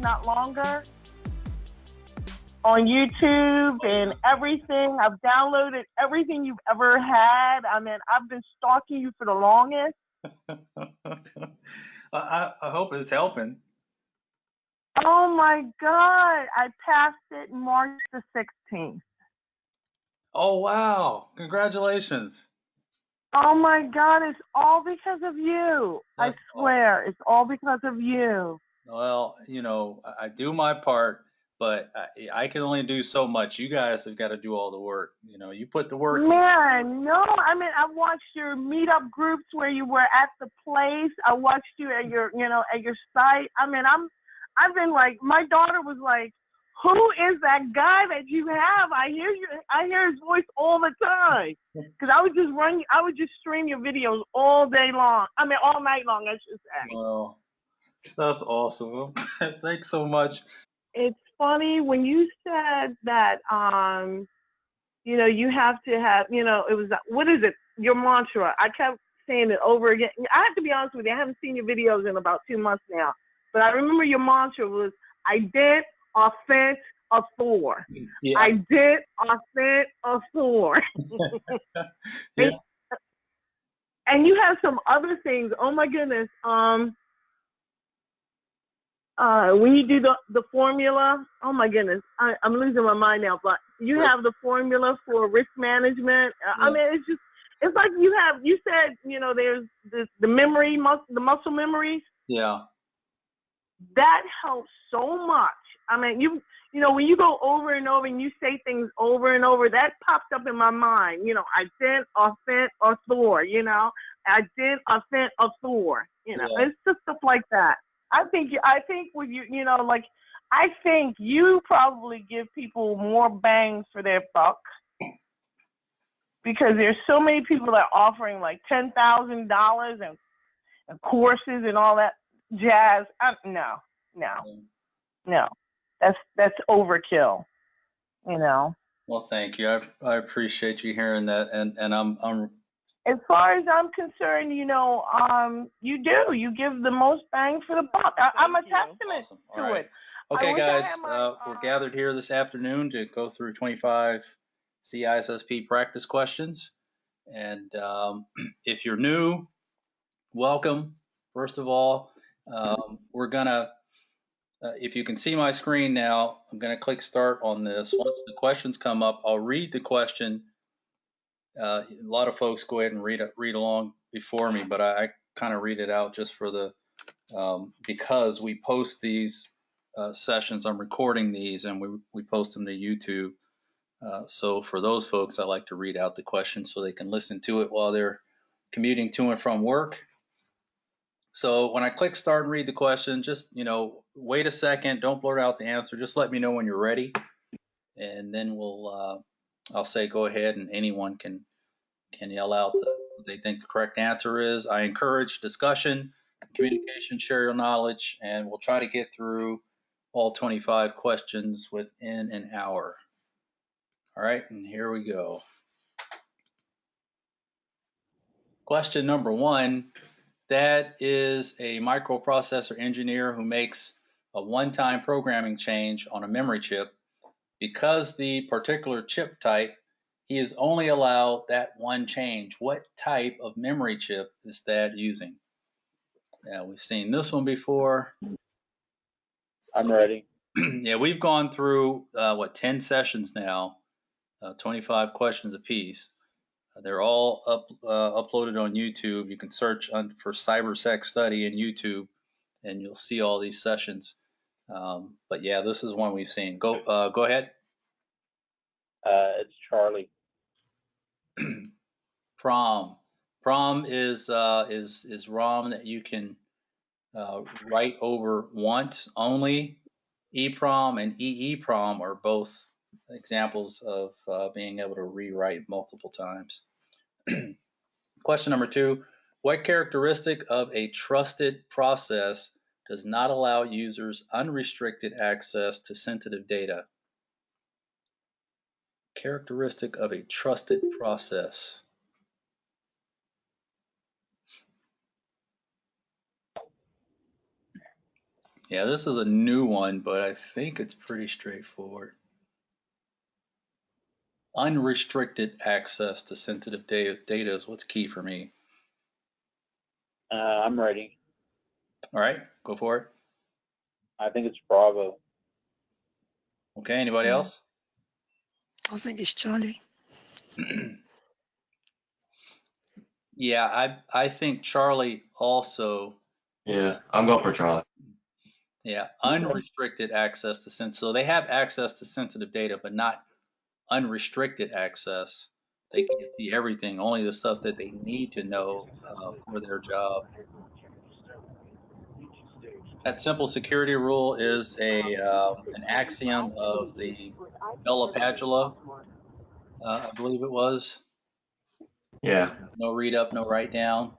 not longer, on YouTube and everything. I've downloaded everything you've ever had. I mean, I've been stalking you for the longest. I hope it's helping. Oh my God, I passed it March the 16th. Oh, wow. Congratulations. Oh my God, it's all because of you. I swear, it's all because of you. Well, I do my part, but I can only do so much. You guys have got to do all the work. You put the work in. Man, no, I mean, I watched your meetup groups where you were at the place. I watched you at your, at your site. I mean, I've been like, my daughter was like, who is that guy that you have? I hear his voice all the time. Because I would just stream your videos all day long. I mean, all night long, I should say. Well, that's awesome. Thanks so much. It's funny when you said that, you have to have, it was, what is it? Your mantra. I kept saying it over again. I have to be honest with you. I haven't seen your videos in about 2 months now. But I remember your mantra was, I did, offense, author. Yeah. I did, offense, author. Yeah. And you have some other things. Oh my goodness. When you do the formula, oh my goodness, I'm losing my mind now. But you have the formula for risk management. Yeah. I mean, it's like you said, there's the memory, the muscle memories. Yeah. That helps so much. I mean, when you go over and over and you say things over and over, that pops up in my mind. I did, offense, author. I did, offense, author. It's just stuff like that. I think with you, I think you probably give people more bang for their buck because there's so many people that are offering like $10,000 and courses and all that jazz. No, that's overkill. Well, thank you. I appreciate you hearing that, and I'm. As far as I'm concerned, you give the most bang for the buck. I'm a testament to it. Okay, guys, we're gathered here this afternoon to go through 25 CISSP practice questions. And if you're new, welcome. First of all, we're gonna, if you can see my screen now, I'm gonna click start on this. Once the questions come up, I'll read the question. A lot of folks go ahead and read along before me, but I kind of read it out just for the because we post these sessions. I'm recording these and we post them to YouTube. So for those folks, I like to read out the question so they can listen to it while they're commuting to and from work. So when I click start and read the question, just wait a second, don't blurt out the answer. Just let me know when you're ready, and then I'll say go ahead, and anyone can yell out what they think the correct answer is. I encourage discussion, communication, share your knowledge, and we'll try to get through all 25 questions within an hour. All right, and here we go. Question number 1, that is a microprocessor engineer who makes a one-time programming change on a memory chip. Because the particular chip type, he is only allowed that one change. What type of memory chip is that using? Yeah, we've seen this one before. I'm ready. Yeah, we've gone through 10 sessions now, 25 questions apiece. They're all uploaded on YouTube. You can search for CyberSecStudy in YouTube, and you'll see all these sessions. But yeah, this is one we've seen. Go ahead. It's Charlie. Prom. Prom is ROM that you can write over once only. EEPROM and EEPROM are both examples of being able to rewrite multiple times. Question number 2, what characteristic of a trusted process does not allow users unrestricted access to sensitive data? Characteristic of a trusted process. Yeah, this is a new one, but I think it's pretty straightforward. Unrestricted access to sensitive data is what's key for me. I'm ready. All right, go for it. I think it's Bravo. Okay, anybody else? I think it's Charlie. Yeah, I think Charlie also. Yeah, I'm going for Charlie. Yeah, unrestricted access to so they have access to sensitive data, but not unrestricted access. They can't see everything, only the stuff that they need to know for their job. That simple security rule is an axiom of the Bella Padula, I believe it was. Yeah. No read up, no write down.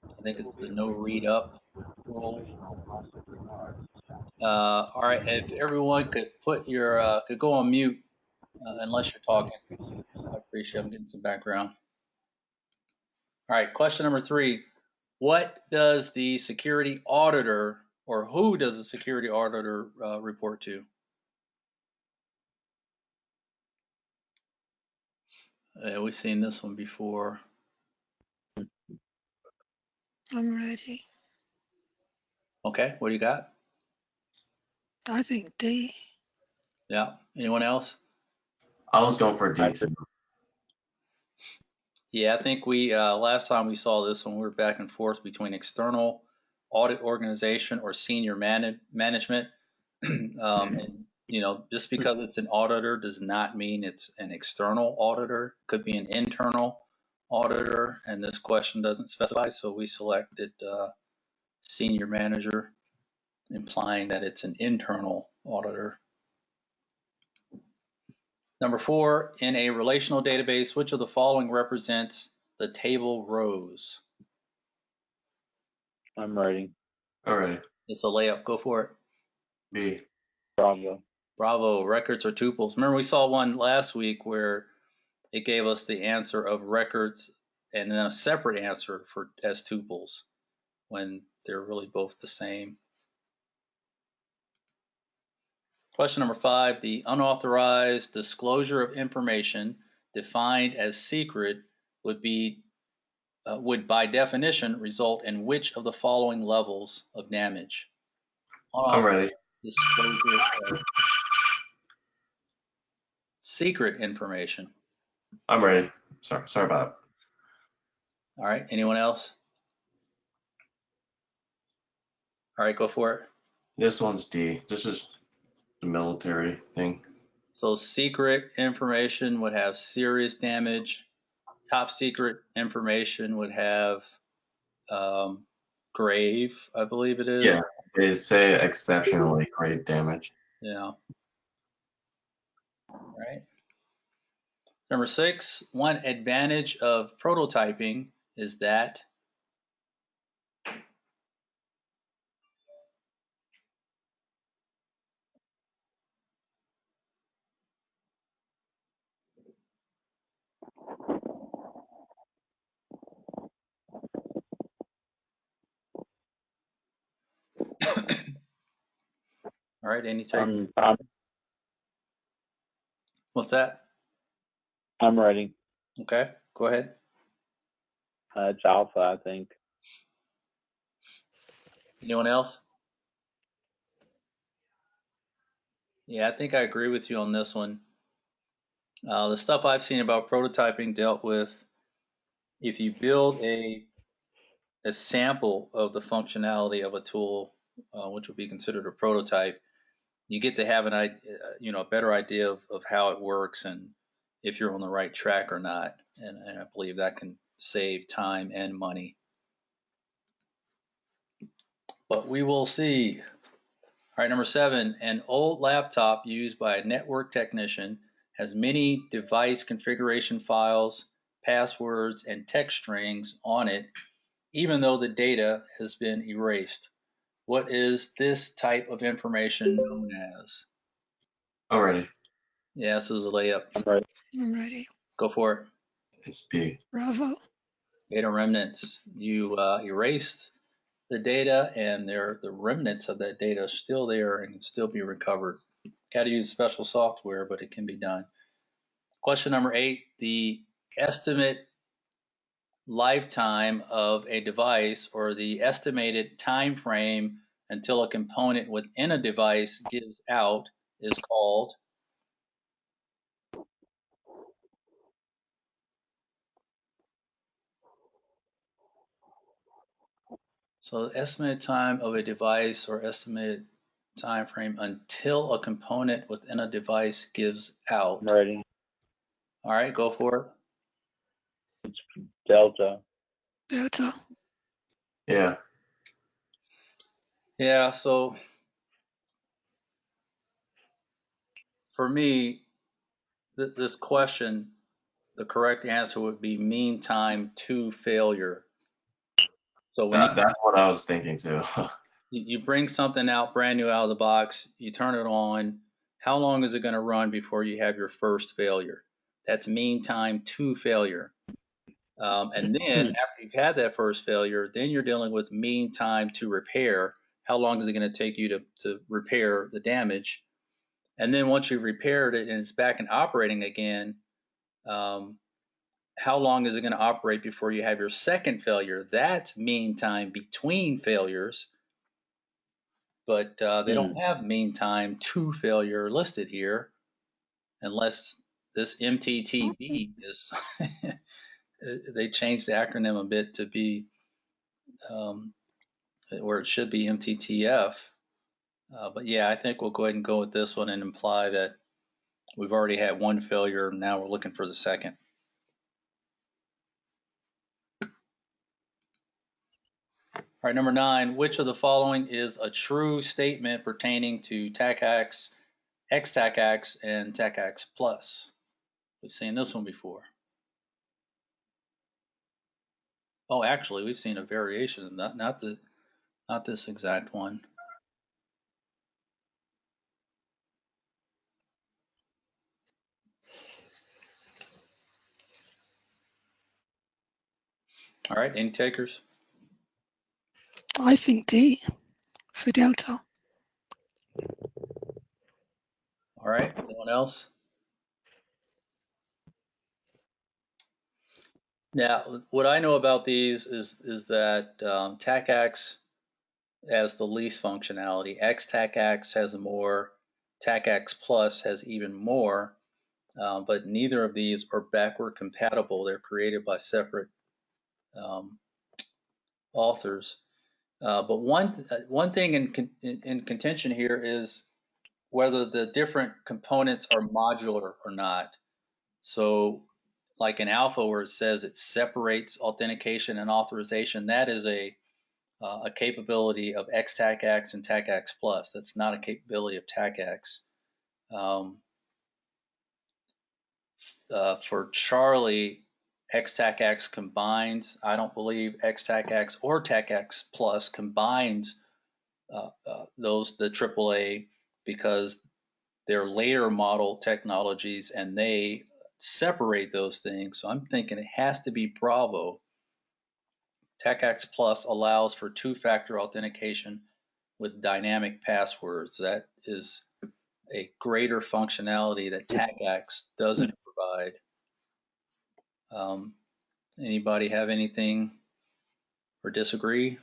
I think it's the no read up rule. All right, if everyone could put your could go on mute unless you're talking, I appreciate it. I'm getting some background. All right, question number 3. What does the security auditor, or who does the security auditor report to? We've seen this one before. I'm ready. Okay, what do you got? I think D. Yeah, anyone else? I was going for D too. Yeah, I think we last time we saw this one, we were back and forth between external audit organization or senior management. And just because it's an auditor does not mean it's an external auditor. It could be an internal auditor, and this question doesn't specify, so we selected senior manager, implying that it's an internal auditor. Number 4, in a relational database, which of the following represents the table rows? I'm ready. All right. It's a layup. Go for it. B. Bravo. Bravo. Records or tuples. Remember we saw one last week where it gave us the answer of records and then a separate answer for as tuples when they're really both the same. Question number 5, the unauthorized disclosure of information defined as secret would by definition result in which of the following levels of damage? I'm ready. Disclosure of secret information. I'm ready. Sorry about it. All right, anyone else? All right, go for it. This one's D. This is the military thing. So secret information would have serious damage. Top secret information would have grave, I believe it is. Yeah, they say exceptionally grave damage. Yeah. All right. Number 6, one advantage of prototyping is that all right, any take? What's that? I'm ready. Okay, go ahead. It's Alpha, I think. Anyone else? Yeah, I think I agree with you on this one. The stuff I've seen about prototyping dealt with if you build a sample of the functionality of a tool, which would be considered a prototype, you get to have a better idea of how it works and if you're on the right track or not. And I believe that can save time and money. But we will see. All right, number 7, an old laptop used by a network technician has many device configuration files, passwords, and text strings on it, even though the data has been erased. What is this type of information known as? I'm ready. Yeah, this is a layup. I'm ready. I'm ready. Go for it. It's B. Bravo. Data remnants. You erased the data and the remnants of that data are still there and can still be recovered. Got to use special software, but it can be done. Question number 8, the estimate lifetime of a device or the estimated time frame until a component within a device gives out is called. So the estimated time of a device or estimated time frame until a component within a device gives out. I'm ready. All right, go for it. It's delta. Delta. Yeah. Yeah, so for me, this question, the correct answer would be mean time to failure. So when That's what I was thinking too. you bring something out brand new out of the box, you turn it on, how long is it going to run before you have your first failure? That's mean time to failure. And then after you've had that first failure, then you're dealing with mean time to repair. How long is it going to take you to repair the damage? And then once you've repaired it and it's back and operating again, how long is it going to operate before you have your second failure? That's mean time between failures. But they don't have mean time to failure listed here, unless this MTTB is, they changed the acronym a bit to be where it should be MTTF. But yeah, I think we'll go ahead and go with this one and imply that we've already had one failure. Now we're looking for the second. All right, number 9, which of the following is a true statement pertaining to TACACS, XTACACS, and TACACS Plus? We've seen this one before. Oh, actually, we've seen a variation, not this exact one. All right, any takers? I think D for Delta. All right, anyone else? Now, what I know about these is that TACACS has the least functionality. XTACACS has more. TACACS Plus has even more. But neither of these are backward compatible. They're created by separate authors. But one thing in contention here is whether the different components are modular or not. So like in Alpha where it says it separates authentication and authorization, that is a capability of XTACACS and TACACS Plus. That's not a capability of TACACS. For Charlie, XTACACS combines. I don't believe XTACACS or TACACS Plus combines the AAA because they're later model technologies and they separate those things. So I'm thinking it has to be Bravo. TACACS Plus allows for two-factor authentication with dynamic passwords. That is a greater functionality that TACACS doesn't provide. Anybody have anything or disagree?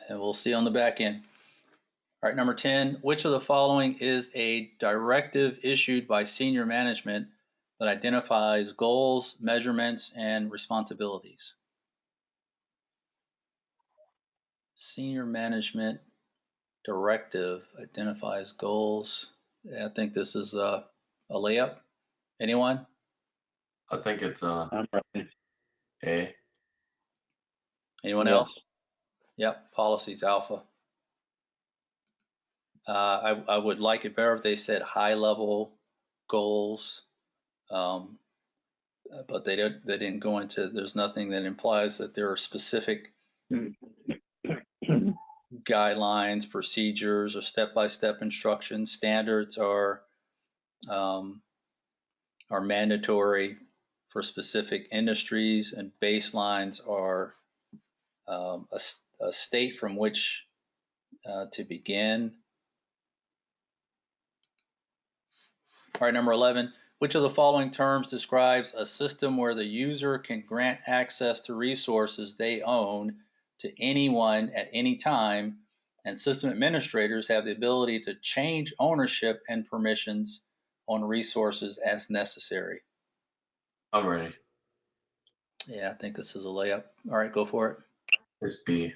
And we'll see on the back end. All right, number 10, which of the following is a directive issued by senior management that identifies goals, measurements, and responsibilities? Senior management directive identifies goals. I think this is a layup. Anyone? I think it's I'm ready. A. Anyone else? Yep, policies Alpha. I would like it better if they said high level goals, but they didn't go into. There's nothing that implies that there are specific guidelines, procedures, or step-by-step instructions. Standards are mandatory for specific industries, and baselines are a state from which to begin. All right, number 11. Which of the following terms describes a system where the user can grant access to resources they own to anyone at any time, and system administrators have the ability to change ownership and permissions on resources as necessary? I'm ready. Yeah, I think this is a layup. All right, go for it. It's B.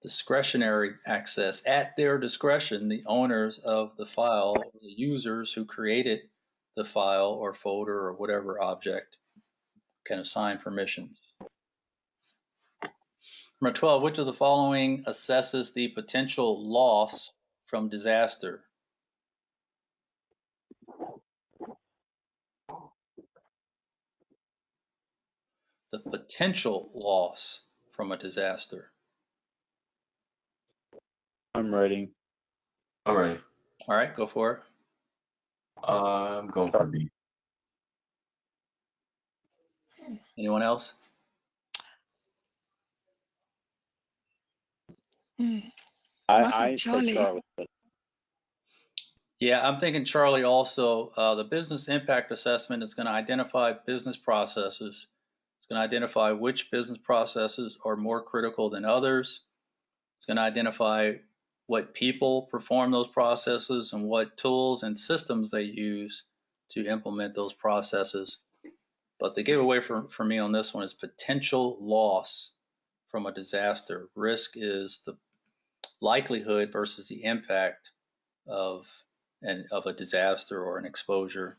Discretionary access. At their discretion, the owners of the file, or the users who created the file or folder or whatever object, can assign permissions. Number 12, which of the following assesses the potential loss from disaster? The potential loss from a disaster. I'm ready. I'm ready. All right, go for it. I'm going for B. Anyone else? I say Charlie. Charlie. Yeah, I'm thinking Charlie also. The business impact assessment is going to identify business processes. It's going to identify which business processes are more critical than others. It's going to identify what people perform those processes and what tools and systems they use to implement those processes. But the giveaway for me on this one is potential loss from a disaster. Risk is the likelihood versus the impact of a disaster or an exposure.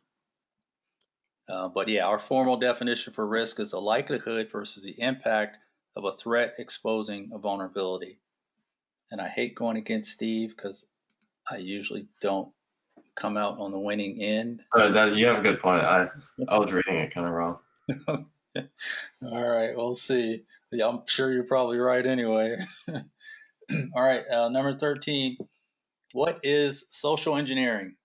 But yeah, our formal definition for risk is the likelihood versus the impact of a threat exposing a vulnerability. And I hate going against Steve because I usually don't come out on the winning end. You have a good point. I was reading it kind of wrong. All right, we'll see. Yeah, I'm sure you're probably right anyway. All right, number 13. What is social engineering?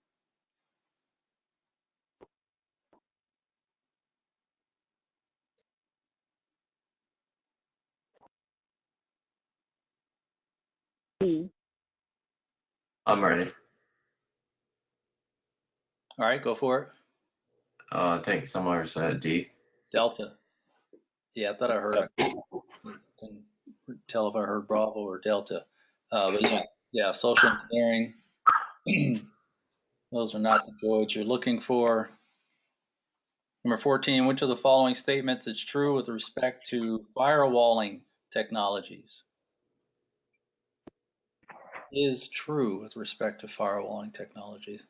I'm ready. All right, go for it. I think somewhere said D. Delta. Yeah, I thought I heard. I couldn't tell if I heard Bravo or Delta. But yeah, social engineering. Those are not the codes you're looking for. Number 14, which of the following statements is true with respect to firewalling technologies? Is true with respect to firewalling technologies.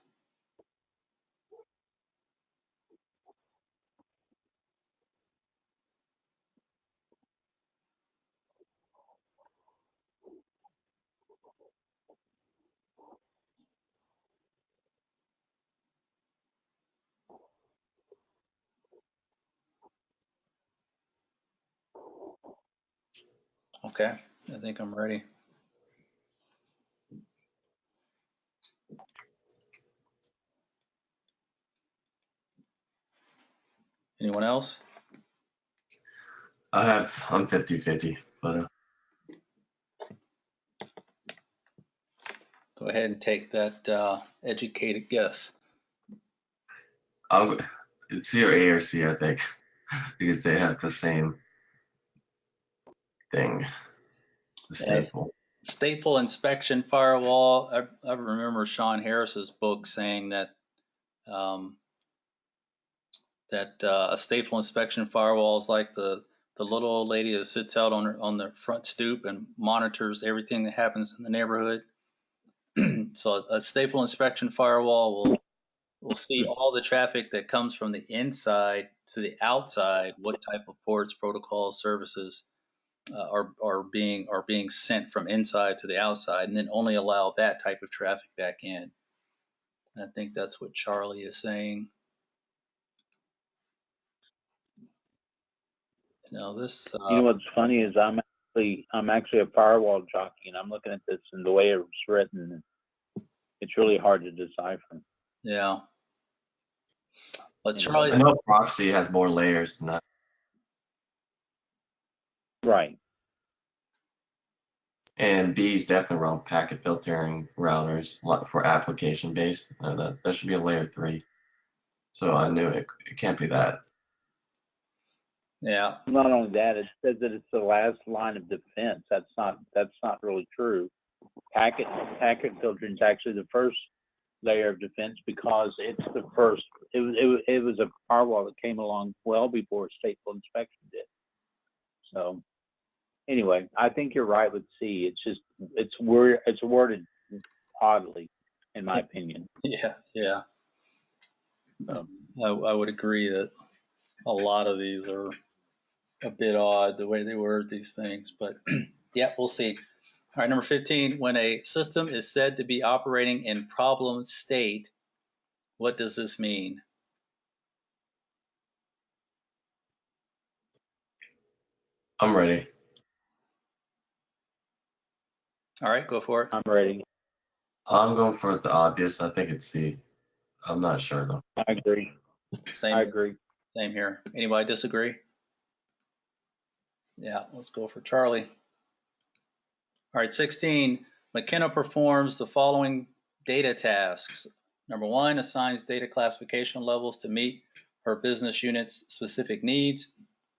Okay, I think I'm ready. Anyone else? I'm 50-50, but Go ahead and take that educated guess. it's either A or C, I think, because they have the same thing. The Stateful. Stateful inspection firewall. I remember Sean Harris's book saying that a stateful inspection firewall is like the little old lady that sits out on the front stoop and monitors everything that happens in the neighborhood. So a stateful inspection firewall will see all the traffic that comes from the inside to the outside, what type of ports, protocols, services are being sent from inside to the outside, and then only allow that type of traffic back in. And I think that's what Charlie is saying. Now this. You know what's funny is I'm actually a firewall jockey, and I'm looking at this and the way it's written, it's really hard to decipher. Yeah. But Charlie, I know proxy has more layers than that. Right. And B is definitely around packet filtering routers for application based. That should be a layer 3. So I knew it can't be that. yeah. Not only that, it says that it's the last line of defense. That's not really true. Packet filtering is actually the first layer of defense because it's the first. It was a firewall that came along well before stateful inspection did. So anyway, I think you're right with C. It's worded oddly, in my opinion. Yeah. I would agree that a lot of these are a bit odd the way they word these things, but yeah, we'll see. All right, number 15, when a system is said to be operating in problem state, what does this mean? I'm ready. All right, go for it. I'm ready. I'm going for the obvious. I think it's C. I'm not sure though. I agree. Same, I agree. Same here. Anybody disagree? Yeah, let's go for Charlie. All right, 16, McKenna performs the following data tasks. Number 1, assigns data classification levels to meet her business unit's specific needs.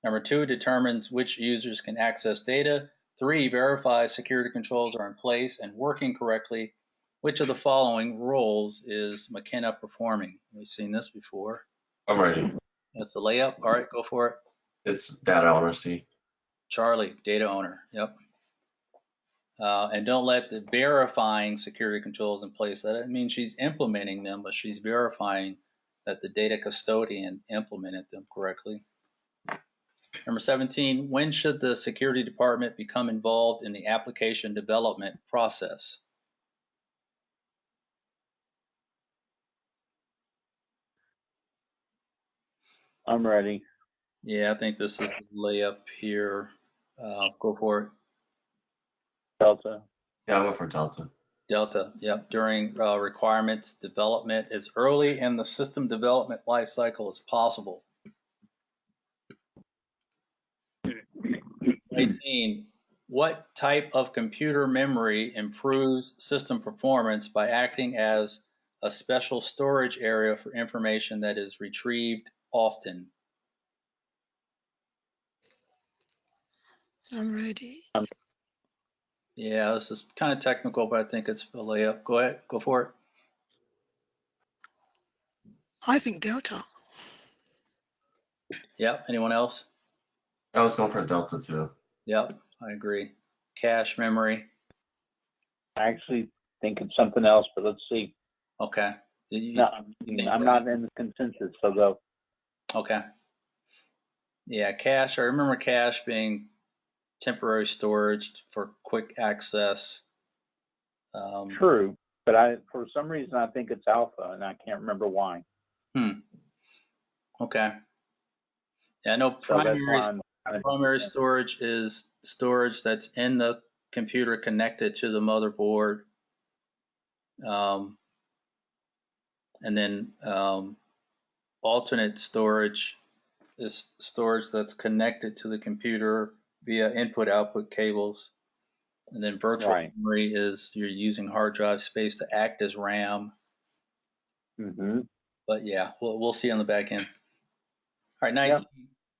Number 2, determines which users can access data. 3, verifies security controls are in place and working correctly. Which of the following roles is McKenna performing? We've seen this before. I'm ready. That's a layup. All right, go for it. It's data owner C. Charlie, data owner. Yep. And don't let the verifying security controls in place. That doesn't mean she's implementing them, but she's verifying that the data custodian implemented them correctly. Number 17, when should the security department become involved in the application development process? I'm ready. Yeah, I think this is the layup here. Go for it. Delta. Yeah, I went for Delta. Delta, yep, during requirements development as early in the system development lifecycle as possible. 18, what type of computer memory improves system performance by acting as a special storage area for information that is retrieved often? I'm ready. Yeah, this is kind of technical, but I think it's a layup. Go ahead, go for it. I think Delta. Yep, anyone else? I was going for Delta too. Yep, I agree. Cache memory. I actually think it's something else, but let's see. Okay. No, I'm not in the consensus, so go. Okay. Yeah, cache. I remember cache being temporary storage for quick access. True, but for some reason I think it's alpha, and I can't remember why. Okay. Yeah, I know primary storage is storage that's in the computer connected to the motherboard. And then alternate storage is storage that's connected to the computer via input-output cables. And then virtual memory is you're using hard drive space to act as RAM. But yeah, we'll see on the back end. All right, 19. Yep.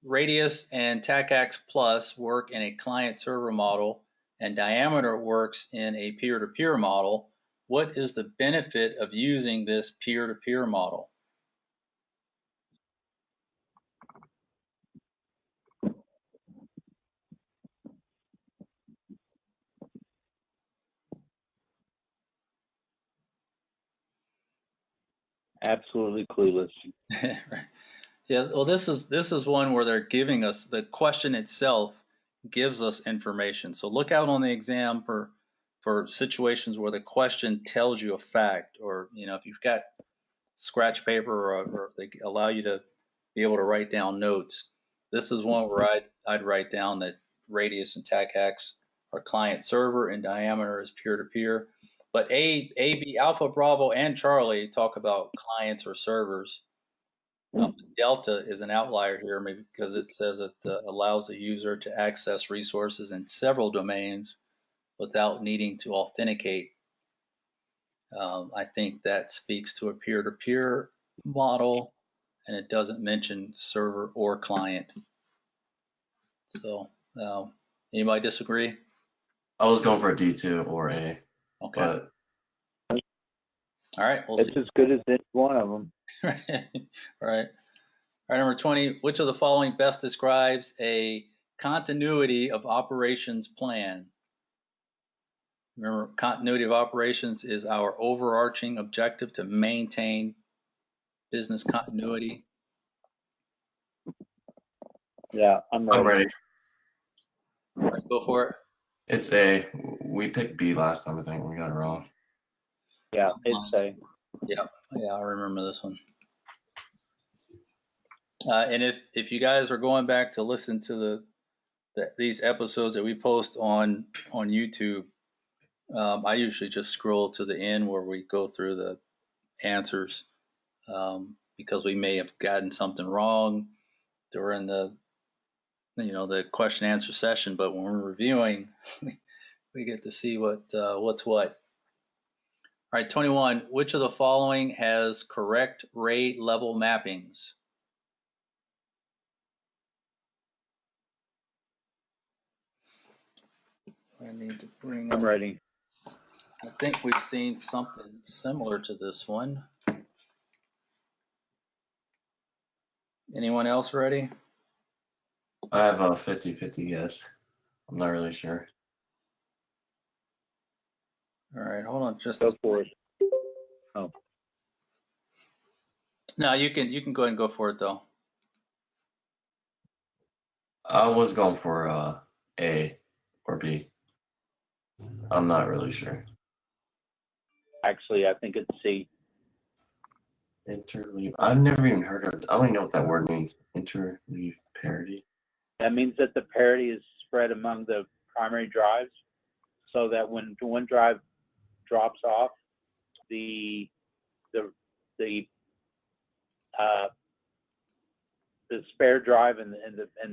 Radius and TACAX Plus work in a client-server model, and Diameter works in a peer-to-peer model. What is the benefit of using this peer-to-peer model? Absolutely clueless. Yeah, well, this is one where they're giving us, the question itself gives us information. So look out on the exam for situations where the question tells you a fact, or if you've got scratch paper, or if they allow you to be able to write down notes. This is one where I'd write down that Radius and TACAX are client server and Diameter is peer-to-peer. But A, B, Alpha, Bravo, and Charlie talk about clients or servers. Delta is an outlier here, maybe because it says it allows the user to access resources in several domains without needing to authenticate. I think that speaks to a peer-to-peer model, and it doesn't mention server or client. So, anybody disagree? I was going for a D2 or A. Okay. But all right, we'll It's see. as good as any one of them. All right. All right, number 20, which of the following best describes a continuity of operations plan? Remember, continuity of operations is our overarching objective to maintain business continuity. Yeah, I'm ready. I'm ready. All right, go for it. It's A. We picked B last time, I think. We got it wrong. Yeah, it's A. Yeah, I remember this one. And if you guys are going back to listen to these episodes that we post on YouTube, I usually just scroll to the end where we go through the answers, because we may have gotten something wrong during the question answer session. But when we're reviewing, we get to see what's what. All right, 21. Which of the following has correct RAID level mappings? I need to bring I'm up. ready. I think we've seen something similar to this one. Anyone else ready? I have a 50-50 guess. I'm not really sure. All right, hold on just Go a for second. it. Oh, No, you can go ahead and go for it though. I was going for A or B. I'm not really sure. actually, I think it's C. Interleave. I've never even heard of it. I don't even know what that word means. Interleave parity. That means that the parity is spread among the primary drives, so that when one drive drops off, the spare drive and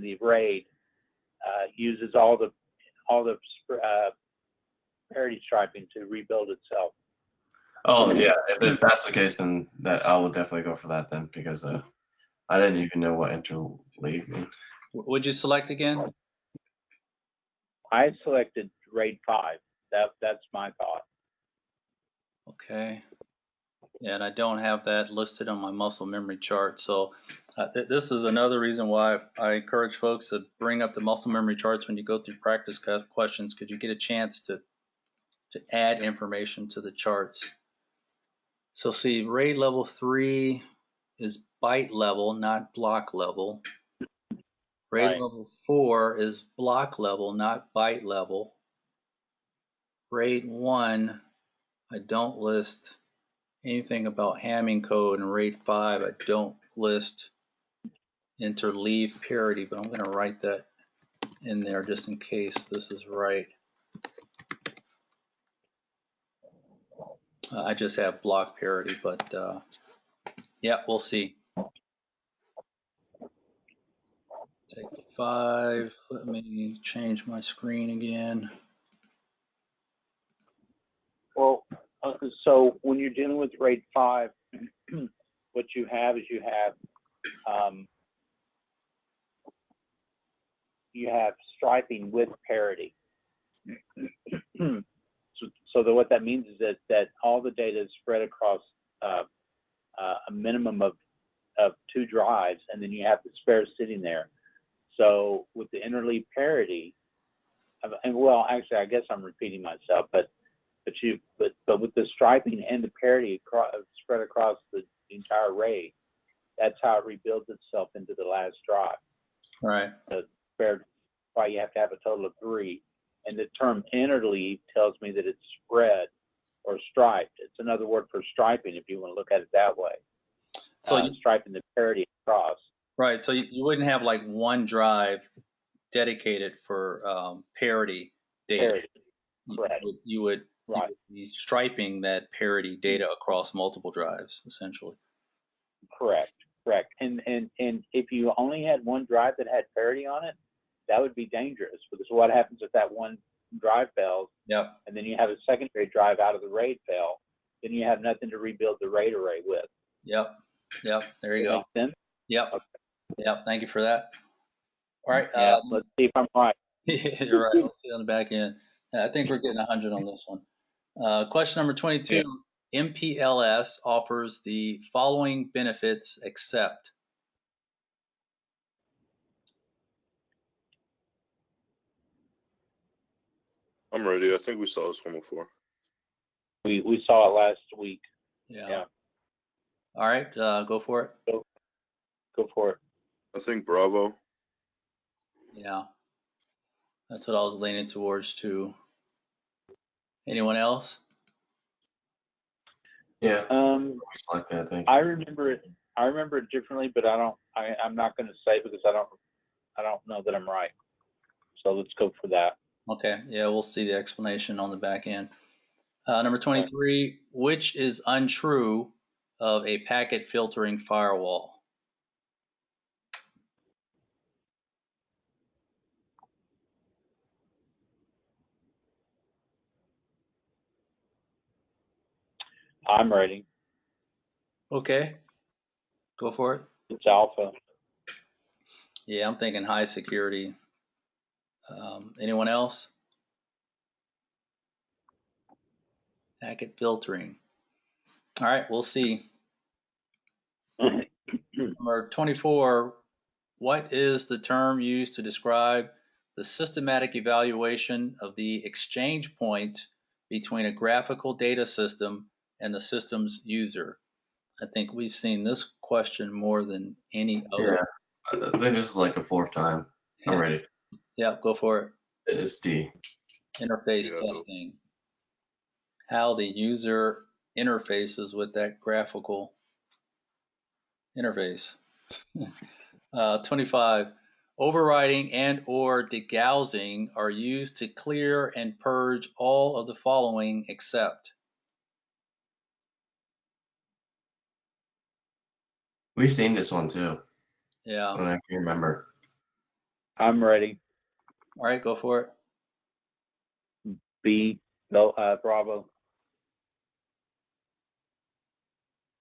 the RAID uses all the parity striping to rebuild itself. Oh yeah, if that's the case, then that I will definitely go for that then, because I didn't even know what interleave means. Would you select again? I selected RAID 5. That's my thought. Okay. Yeah, and I don't have that listed on my muscle memory chart. So this is another reason why I encourage folks to bring up the muscle memory charts when you go through practice questions, because you get a chance to add information to the charts. So see, RAID level 3 is byte level, not block level. RAID Right. level 4 is block level, not byte level. RAID 1, I don't list anything about Hamming code, and RAID 5, I don't list interleave parity, but I'm going to write that in there just in case this is right. I just have block parity, but yeah, we'll see. Take the 5. Let me change my screen again. Well, so when you're dealing with RAID 5, what you have is you have striping with parity. So what that means is that all the data is spread across a minimum of 2 drives, and then you have the spares sitting there. So with the interleave parity, and well, actually, I guess I'm repeating myself, but with the striping and the parity spread across the entire RAID, that's how it rebuilds itself into the last drive. Right. The spare, why you have to have a total of 3. And the term interleave tells me that it's spread or striped. It's another word for striping, if you want to look at it that way. So striping the parity across. Right. So you wouldn't have like one drive dedicated for parity data. Parity. Correct. You would be striping that parity data across multiple drives, essentially. Correct. Correct. And if you only had one drive that had parity on it, that would be dangerous, because what happens if that one drive fails? Yep. And then you have a secondary drive out of the RAID fail, then you have nothing to rebuild the RAID array with. Yep. There you Does that go. make sense? Yep. Okay. Yep. Thank you for that. All right. Yeah. Let's see if I'm right. You're right. Let's see on the back end. I think we're getting 100 on this one. Question number 22. Yeah. MPLS offers the following benefits except. I'm ready. I think we saw this one before. We saw it last week. Yeah. All right. Go for it. Go for it. I think Bravo. Yeah. That's what I was leaning towards too. Anyone else? Yeah. Like that, I think. I remember it differently, but I'm not going to say, because I don't know that I'm right. So let's go for that. Okay. Yeah, we'll see the explanation on the back end. Number 23, which is untrue of a packet filtering firewall? I'm ready. Okay. Go for it. It's alpha. Yeah, I'm thinking high security. Anyone else? Packet filtering. All right, we'll see. Number 24, what is the term used to describe the systematic evaluation of the exchange point between a graphical data system and the system's user? I think we've seen this question more than any other. Yeah, I think this is like a fourth time. I'm ready. Yeah, go for it. It's D. Interface testing. How the user interfaces with that graphical interface. 25. Overriding and or degaussing are used to clear and purge all of the following except. We've seen this one too. Yeah. I can remember. I'm ready. All right, go for it. B. No, Bravo.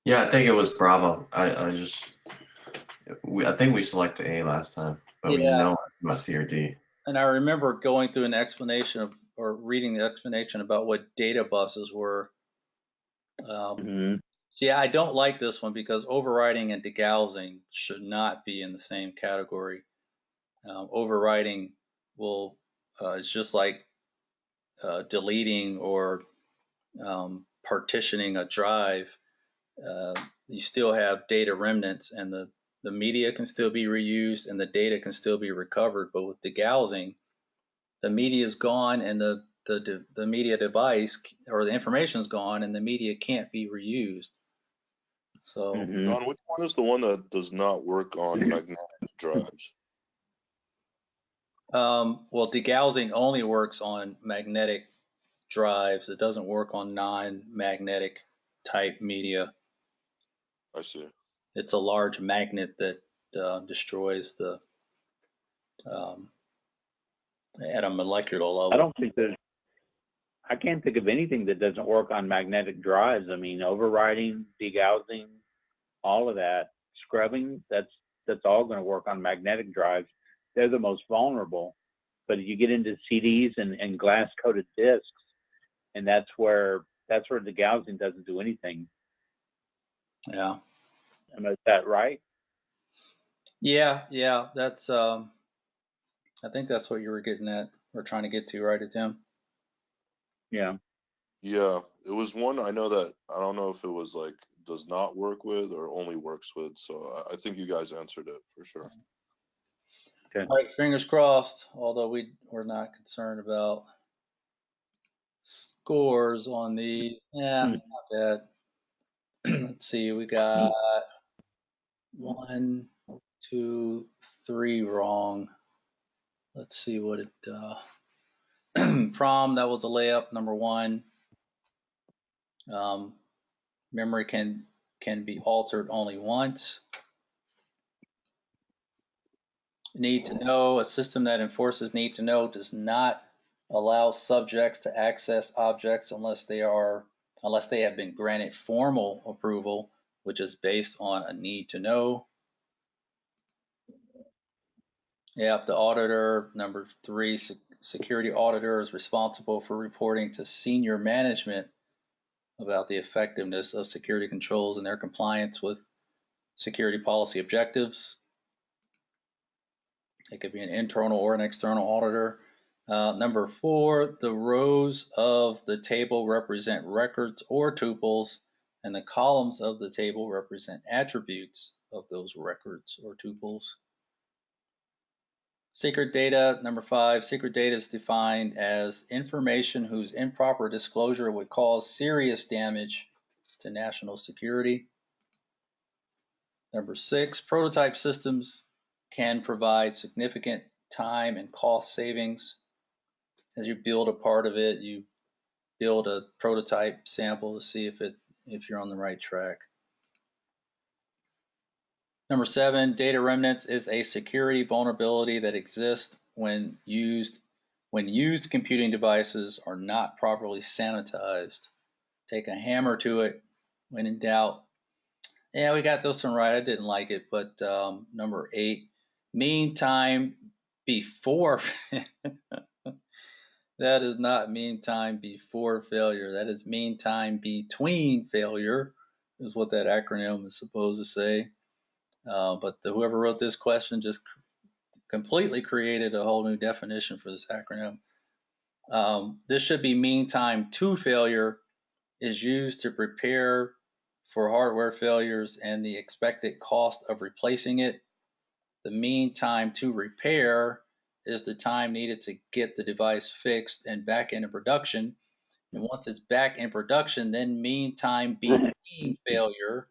Yeah, I think it was Bravo. I think we selected A last time, but we know it must C or D. And I remember going through an explanation of, or reading the explanation about what data buses were. So yeah, I don't like this one because overriding and degaussing should not be in the same category. Overriding will it's just like deleting or partitioning a drive. You still have data remnants, and the media can still be reused and the data can still be recovered. But with degaussing, the media is gone and the media device or the information is gone and the media can't be reused. So, Don, which one is the one that does not work on magnetic drives? Well, degaussing only works on magnetic drives. It doesn't work on non-magnetic type media. I see. It's a large magnet that destroys the at a molecular level. I can't think of anything that doesn't work on magnetic drives. I mean, overriding, degaussing, all of that, scrubbing, that's all going to work on magnetic drives. They're the most vulnerable. But you get into CDs and glass-coated disks, and that's where degaussing doesn't do anything. Yeah. Is that right? Yeah. That's I think that's what you were getting at or trying to get to, right, Tim? Yeah. Yeah, it was one I know that I don't know if it was like does not work with or only works with. So I think you guys answered it for sure. Okay. All right, fingers crossed. Although we're not concerned about scores on these. Yeah, not bad. Let's see, we got 1, 2, 3 wrong. Let's see what it prom, that was a layup, number 1. Memory can be altered only once. Need to know, a system that enforces need to know does not allow subjects to access objects unless they have been granted formal approval, which is based on a need to know. Yep, the auditor, number 3, security auditor is responsible for reporting to senior management about the effectiveness of security controls and their compliance with security policy objectives. It could be an internal or an external auditor. Number 4, the rows of the table represent records or tuples, and the columns of the table represent attributes of those records or tuples. Secret data, number 5, secret data is defined as information whose improper disclosure would cause serious damage to national security. Number 6, prototype systems can provide significant time and cost savings. As you build a part of it, you build a prototype sample to see if you're on the right track. Number 7, data remnants is a security vulnerability that exists when used computing devices are not properly sanitized. Take a hammer to it when in doubt. Yeah, we got this one right. I didn't like it, but number 8, mean time before. That is not mean time before failure. That is mean time between failure, is what that acronym is supposed to say. But whoever wrote this question just completely created a whole new definition for this acronym. This should be mean time to failure is used to prepare for hardware failures and the expected cost of replacing it. The mean time to repair is the time needed to get the device fixed and back into production. And once it's back in production, then mean time between failure,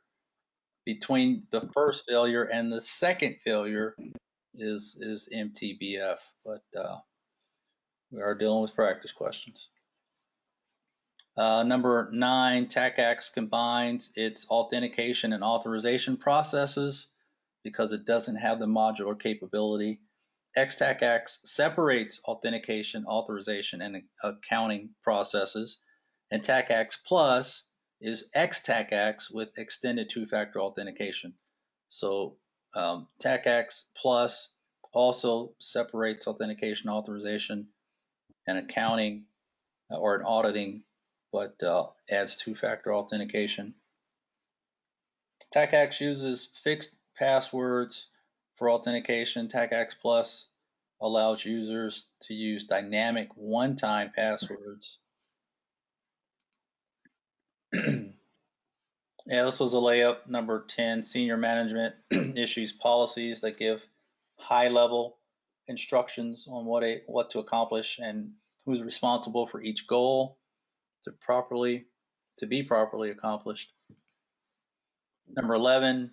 between the first failure and the second failure, is MTBF. But we are dealing with practice questions. Number 9, TACACS combines its authentication and authorization processes because it doesn't have the modular capability. XTACACS separates authentication, authorization, and accounting processes, and TACACS Plus is XTACACS with extended two-factor authentication. So TACACS Plus also separates authentication, authorization, and accounting or an auditing, but adds two-factor authentication. TACACS uses fixed passwords for authentication. TACACS Plus allows users to use dynamic one-time passwords. Yeah, this was a layup. Number 10, senior management issues policies that give high-level instructions on what to accomplish and who's responsible for each goal to be properly accomplished. Number 11,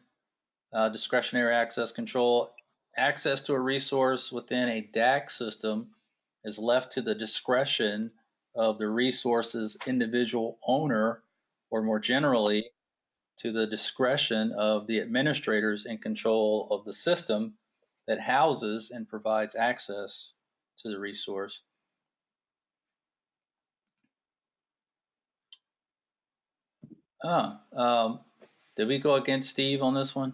discretionary access control. Access to a resource within a DAC system is left to the discretion of the resource's individual owner, or more generally, to the discretion of the administrators in control of the system that houses and provides access to the resource. Did we go against Steve on this one?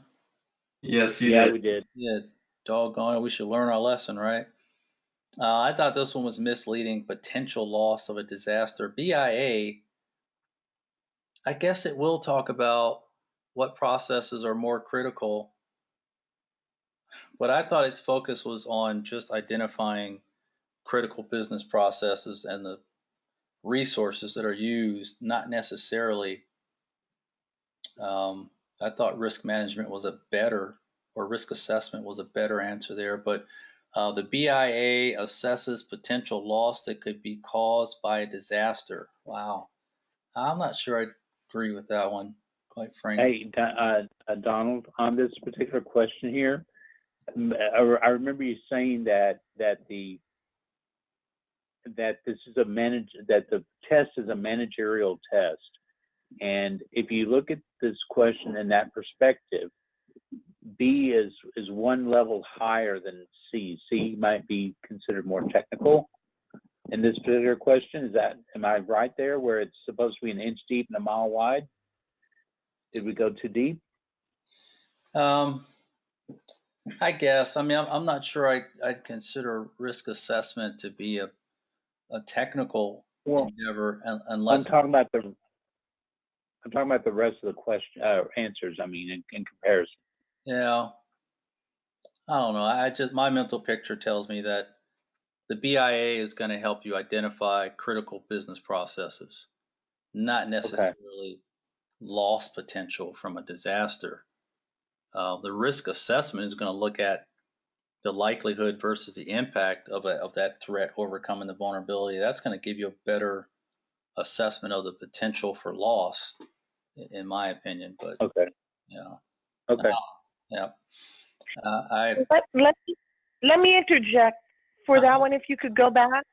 Yes, you Yeah, did. we did. Yeah, doggone it, we should learn our lesson, right? I thought this one was misleading. Potential loss of a disaster. BIA, I guess it will talk about what processes are more critical, but I thought its focus was on just identifying critical business processes and the resources that are used, not necessarily. I thought risk management was a better, or risk assessment was a better answer there, but the BIA assesses potential loss that could be caused by a disaster. Wow. I'm not sure I agree with that one, quite frankly. Hey, Donald, on this particular question here, I remember you saying that this is that the test is a managerial test, and if you look at this question in that perspective, B is one level higher than C. C might be considered more technical in this particular question. Am I right there where it's supposed to be an inch deep and a mile wide? Did we go too deep? I guess. I mean, I'm not sure I'd consider risk assessment to be a technical endeavor unless I'm talking about the rest of the question answers. I mean, in comparison. Yeah, I don't know. My mental picture tells me that the BIA is going to help you identify critical business processes, not necessarily loss potential from a disaster. The risk assessment is going to look at the likelihood versus the impact of that threat overcoming the vulnerability. That's going to give you a better assessment of the potential for loss, in my opinion. But yeah. Okay. Yeah. Let me interject for that one. If you could go back,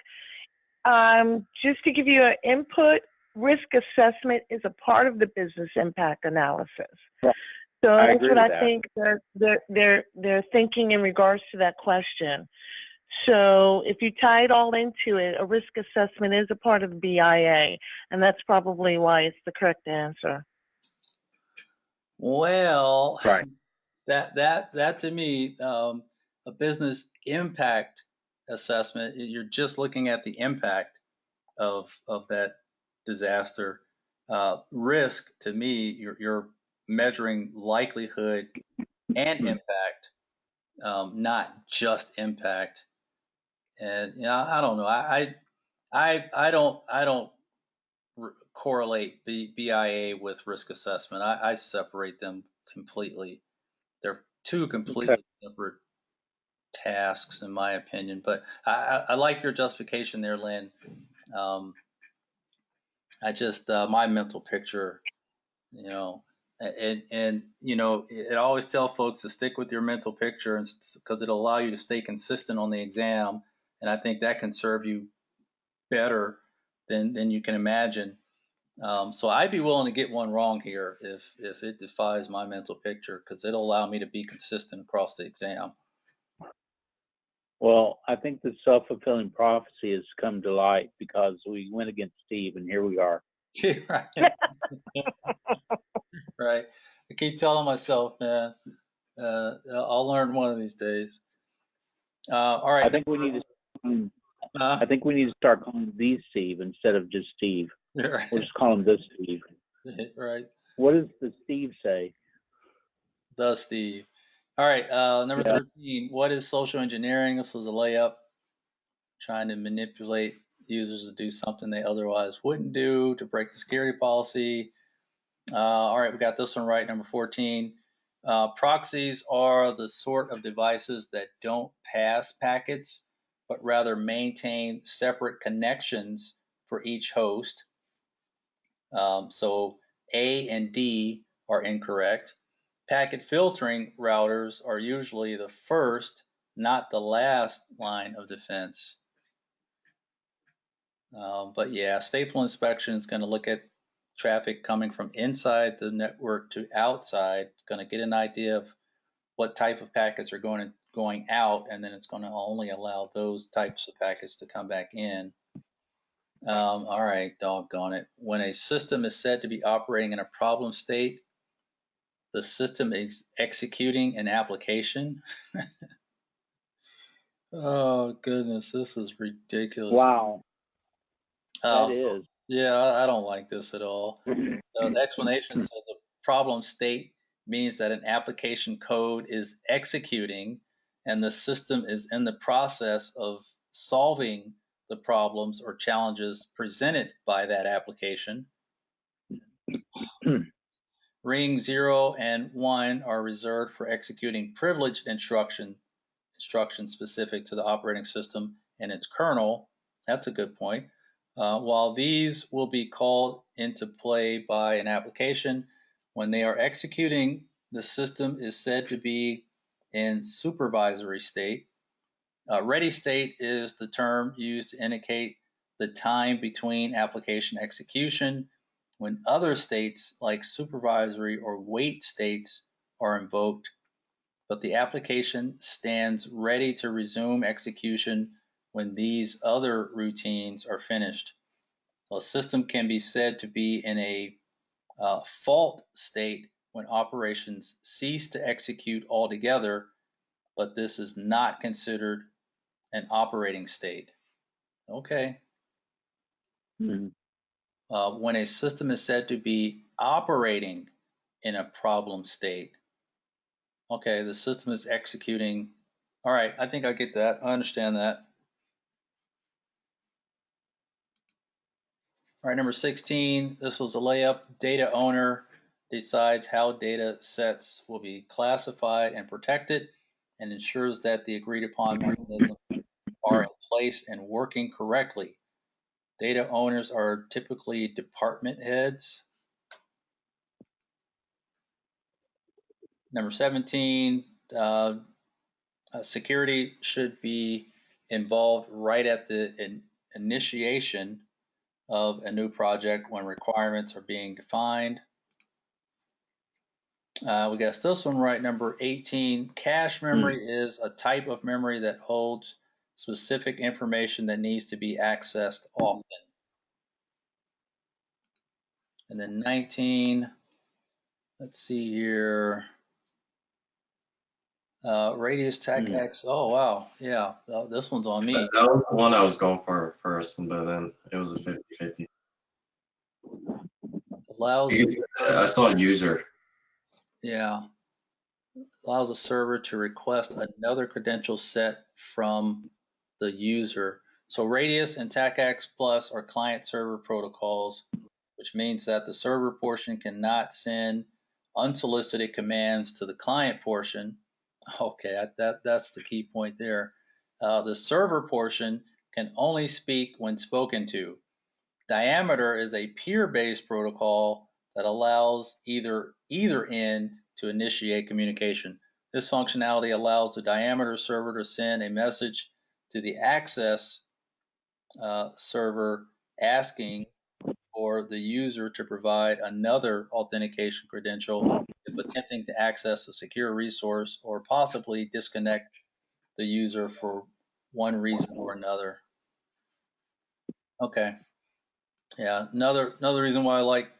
just to give you an input, risk assessment is a part of the business impact analysis. Right. So that's what I think they're thinking in regards to that question. So if you tie it all into it, a risk assessment is a part of the BIA, and that's probably why it's the correct answer. Well, right. That to me, a business impact assessment, you're just looking at the impact of that disaster. Risk to me, you're measuring likelihood and impact, not just impact. And I don't know. I don't correlate BIA with risk assessment. I separate them completely. They're two completely separate tasks, in my opinion. But I like your justification there, Lynn. I just my mental picture, and I always tell folks to stick with your mental picture, and because it'll allow you to stay consistent on the exam, and I think that can serve you better than you can imagine. So I'd be willing to get one wrong here if it defies my mental picture, because it'll allow me to be consistent across the exam. Well, I think the self-fulfilling prophecy has come to light because we went against Steve, and here we are. Right. Right. I keep telling myself, man, I'll learn one of these days. All right. I think we need to start calling these Steve instead of just Steve. Right. We'll just call him this Steve. Right. What does the Steve say? The Steve. All right. Number 13. What is social engineering? This was a layup. Trying to manipulate users to do something they otherwise wouldn't do, to break the security policy. All right, we got this one right. Number 14. Proxies are the sort of devices that don't pass packets, but rather maintain separate connections for each host. So A and D are incorrect. Packet filtering routers are usually the first, not the last line of defense. But yeah, stateful inspection is going to look at traffic coming from inside the network to outside. It's going to get an idea of what type of packets are going out, and then it's going to only allow those types of packets to come back in. All right, doggone it. When a system is said to be operating in a problem state, the system is executing an application. Oh goodness, this is ridiculous. Wow. That is. Yeah, I don't like this at all. The explanation says a problem state means that an application code is executing and the system is in the process of solving the problems or challenges presented by that application. Ring 0 and 1 are reserved for executing privileged instructions specific to the operating system and its kernel. That's a good point. While these will be called into play by an application, when they are executing, the system is said to be in supervisory state. Ready state is the term used to indicate the time between application execution, when other states like supervisory or wait states are invoked, but the application stands ready to resume execution when these other routines are finished. A system can be said to be in a fault state when operations cease to execute altogether, but this is not considered an operating state. Okay. When a system is said to be operating in a problem state. Okay, the system is executing. All right, I think I get that. I understand that. All right, number 16, this was a layup. Data owner decides how data sets will be classified and protected and ensures that the agreed upon mechanisms are in place and working correctly. Data owners are typically department heads. Number 17, security should be involved right at the initiation of a new project when requirements are being defined. We got this one right, number 18. Cache memory is a type of memory that holds specific information that needs to be accessed often. And then 19, let's see here. Radius TACAX. Oh, wow. Yeah, this one's on me. That was the one I was going for first, but then it was a 50-50. Allows I saw a user. Yeah. Allows a server to request another credential set from the user. So Radius and TACAX Plus are client server protocols, which means that the server portion cannot send unsolicited commands to the client portion. Okay, that's the key point there. The server portion can only speak when spoken to. Diameter is a peer-based protocol that allows either end to initiate communication. This functionality allows the Diameter server to send a message to the access server asking for the user to provide another authentication credential if attempting to access a secure resource or possibly disconnect the user for one reason or another. Okay. Yeah, another reason why I like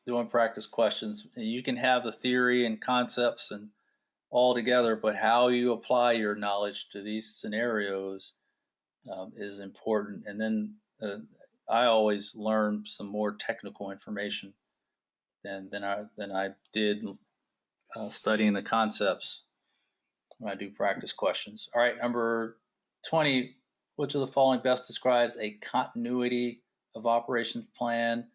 doing practice questions. You can have the theory and concepts and all together, but how you apply your knowledge to these scenarios is important. And then I always learn some more technical information than I did studying the concepts when I do practice questions. All right, number 20. Which of the following best describes a continuity of operations plan?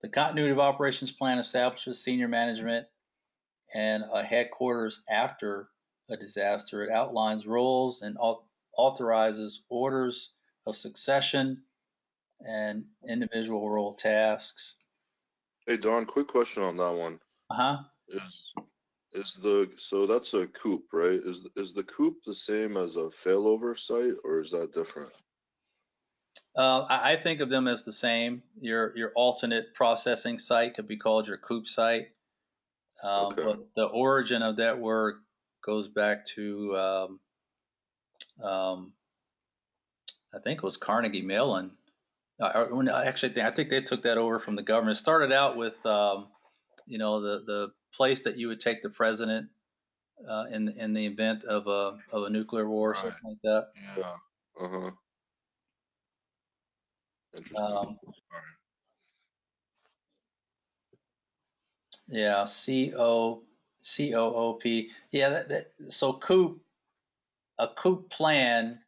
The continuity of operations plan establishes senior management and a headquarters after a disaster. It outlines roles and authorizes orders of succession and individual role tasks. Hey Don, quick question on that one. So that's a coop, right? Is the coop the same as a failover site, or is that different? I think of them as the same. Your alternate processing site could be called your coop site. Okay. But the origin of that word goes back to, I think it was Carnegie Mellon. Actually, I think they took that over from the government. It started out with, the place that you would take the president in the event of a nuclear war or something like that. Yeah. Uh-huh. Interesting. All right. Yeah, COOP. Yeah, so coop, a coop plan,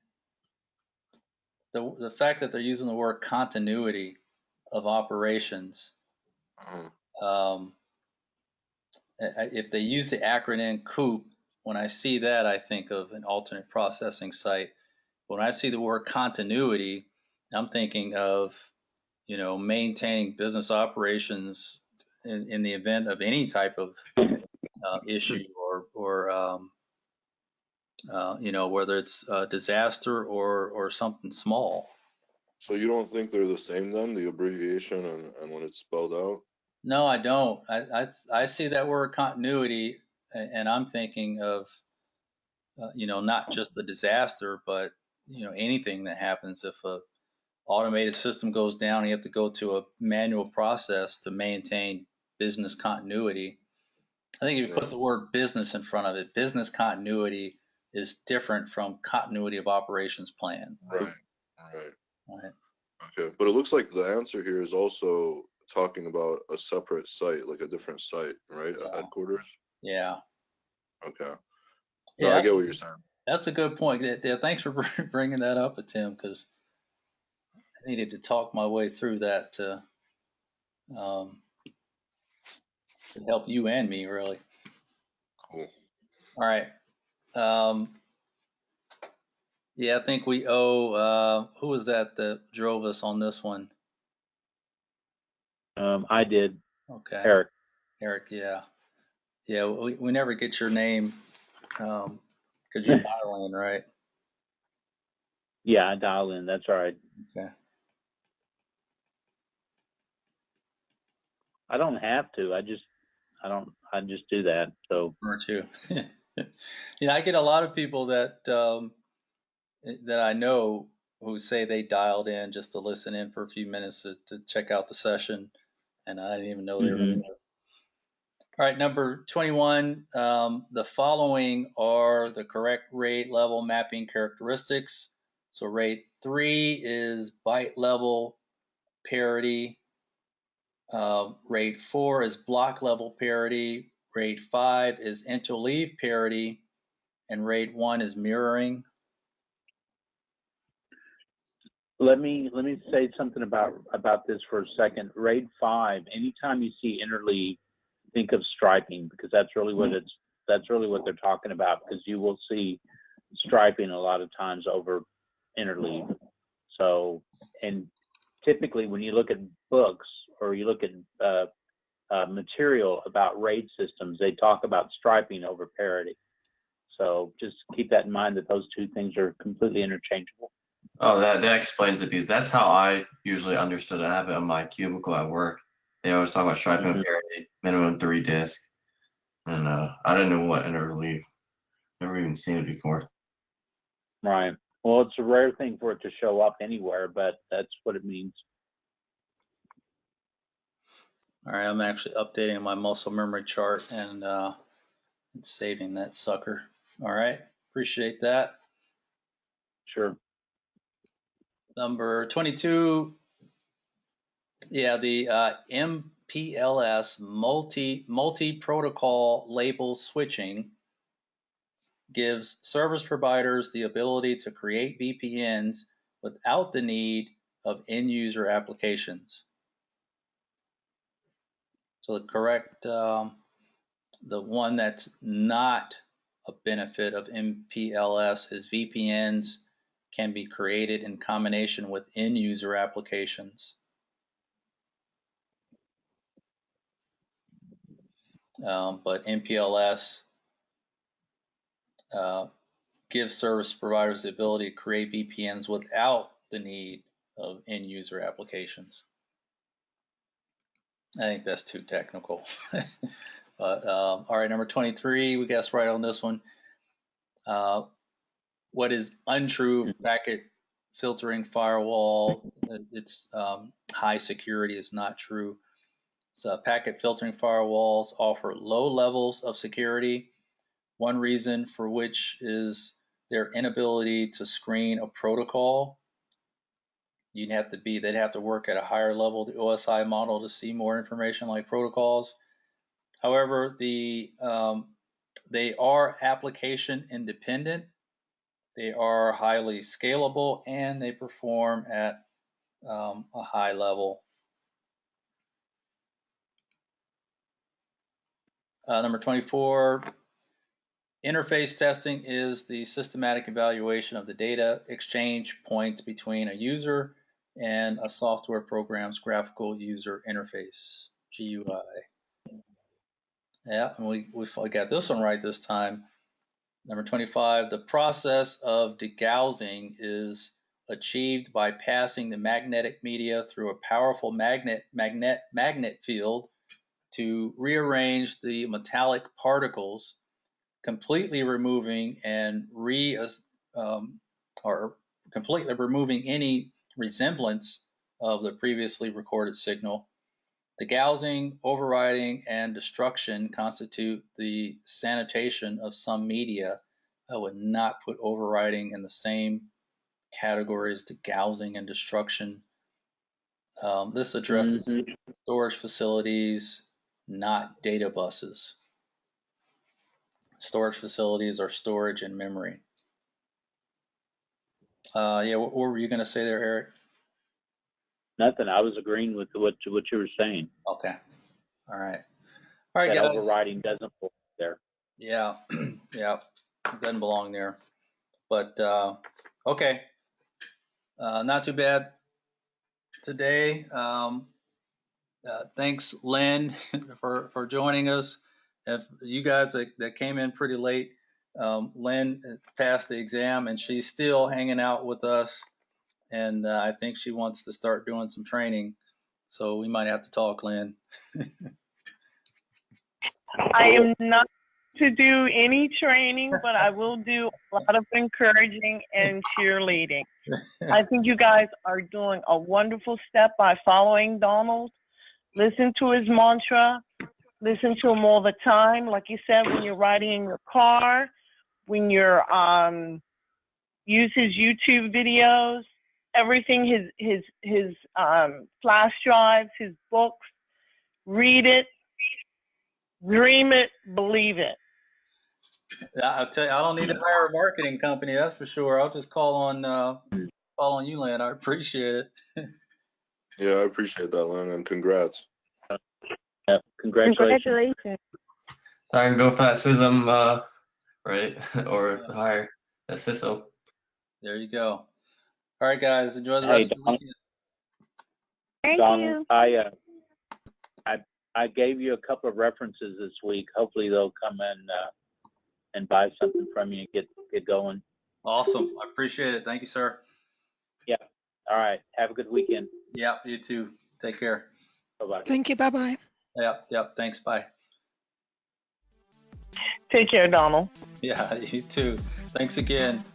the fact that they're using the word continuity of operations, if they use the acronym COOP, when I see that, I think of an alternate processing site. When I see the word continuity, I'm thinking of, maintaining business operations in the event of any type of issue or whether it's a disaster or something small. So you don't think they're the same then, the abbreviation and when it's spelled out? No, I don't. I see that word continuity and I'm thinking of, not just the disaster, but, anything that happens if a automated system goes down, you have to go to a manual process to maintain business continuity. I think if you put the word business in front of it, business continuity is different from continuity of operations plan. Right. Okay, but it looks like the answer here is also talking about a separate site, like a different site, right? A headquarters. Yeah. Okay. No, I get what you're saying. That's a good point. Yeah, thanks for bringing that up, Tim, because I needed to talk my way through that to help you and me, really. Cool. All right. Yeah, I think we owe, who was that drove us on this one? I did. Okay. Eric, yeah. Yeah, we never get your name because you dial in, right? Yeah, I dial in. That's all right. Okay. I don't have to. I just do that. So. Or two. I get a lot of people that I know who say they dialed in just to listen in for a few minutes to check out the session, and I didn't even know they were there. All right, number 21, the following are the correct RAID level mapping characteristics. So RAID 3 is byte level parity. RAID 4 is block level parity. RAID 5 is interleave parity. And RAID 1 is mirroring. Let me say something about this for a second. RAID 5, anytime you see interleave, think of striping, because that's really what they're talking about, because you will see striping a lot of times over interleave. So, and typically when you look at books or you look at material about RAID systems, they talk about striping over parity. So just keep that in mind, that those two things are completely interchangeable. Oh, that explains it, because that's how I usually understood it. I have it on my cubicle at work. They always talk about striping parity, minimum 3 disk, and I didn't know what interleave. Never even seen it before. Right. Well, it's a rare thing for it to show up anywhere, but that's what it means. All right, I'm actually updating my muscle memory chart and saving that sucker. All right, appreciate that. Sure. Number 22, yeah, the MPLS multi-protocol label switching gives service providers the ability to create VPNs without the need of end-user applications. So the correct, the one that's not a benefit of MPLS is VPNs can be created in combination with end-user applications. But MPLS gives service providers the ability to create VPNs without the need of end-user applications. I think that's too technical. But all right, number 23, we guessed right on this one. What is untrue packet filtering firewall? It's high security is not true. So packet filtering firewalls offer low levels of security. One reason for which is their inability to screen a protocol. They'd have to work at a higher level, the OSI model, to see more information like protocols. However, they are application independent. They are highly scalable, and they perform at a high level. Number 24, interface testing is the systematic evaluation of the data exchange points between a user and a software program's graphical user interface, GUI. Yeah, and we got this one right this time. Number 25, the process of degaussing is achieved by passing the magnetic media through a powerful magnet field to rearrange the metallic particles completely removing and or completely removing any resemblance of the previously recorded signal. The gouging, overriding, and destruction constitute the sanitation of some media. I would not put overriding in the same category as the gouging and destruction. This addresses storage facilities, not data buses. Storage facilities are storage and memory. Yeah, what were you going to say there, Eric? Nothing. I was agreeing with what you were saying. Okay. All right. All right, That guys. overriding doesn't belong there. Yeah. Yeah. It doesn't belong there. But okay. Not too bad today. Thanks, Lynn, for joining us. If you guys that came in pretty late, Lynn passed the exam and she's still hanging out with us. And I think she wants to start doing some training. So we might have to talk, Lynn. I am not to do any training, but I will do a lot of encouraging and cheerleading. I think you guys are doing a wonderful step by following Donald. Listen to his mantra. Listen to him all the time. Like you said, when you're riding in your car, when you're use his YouTube videos, everything, his flash drives, his books. Read it, dream it, believe it. I'll tell you, I don't need to hire a marketing company, that's for sure. I'll just call on you, Lynn. I appreciate it. Yeah, I appreciate that, Lynn, and congrats. Yeah, congratulations. I can go for that CISM, right? Or hire that CISO. There you go. All right, guys, enjoy the rest of the weekend. Thank Donald, you. I gave you a couple of references this week. Hopefully they'll come in and buy something from you and get going. Awesome. I appreciate it. Thank you, sir. Yeah. All right. Have a good weekend. Yeah, you too. Take care. Bye-bye. Thank you. Bye-bye. Yep. Thanks. Bye. Take care, Donald. Yeah, you too. Thanks again.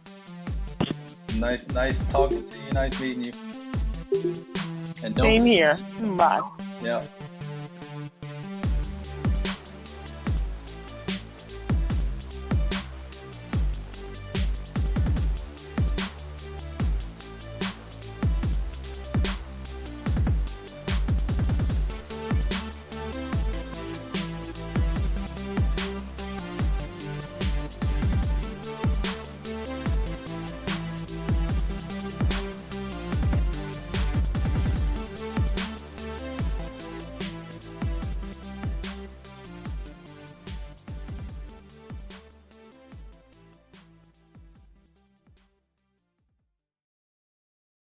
Nice talking to you. Nice meeting you. And Same here. Bye. Yeah.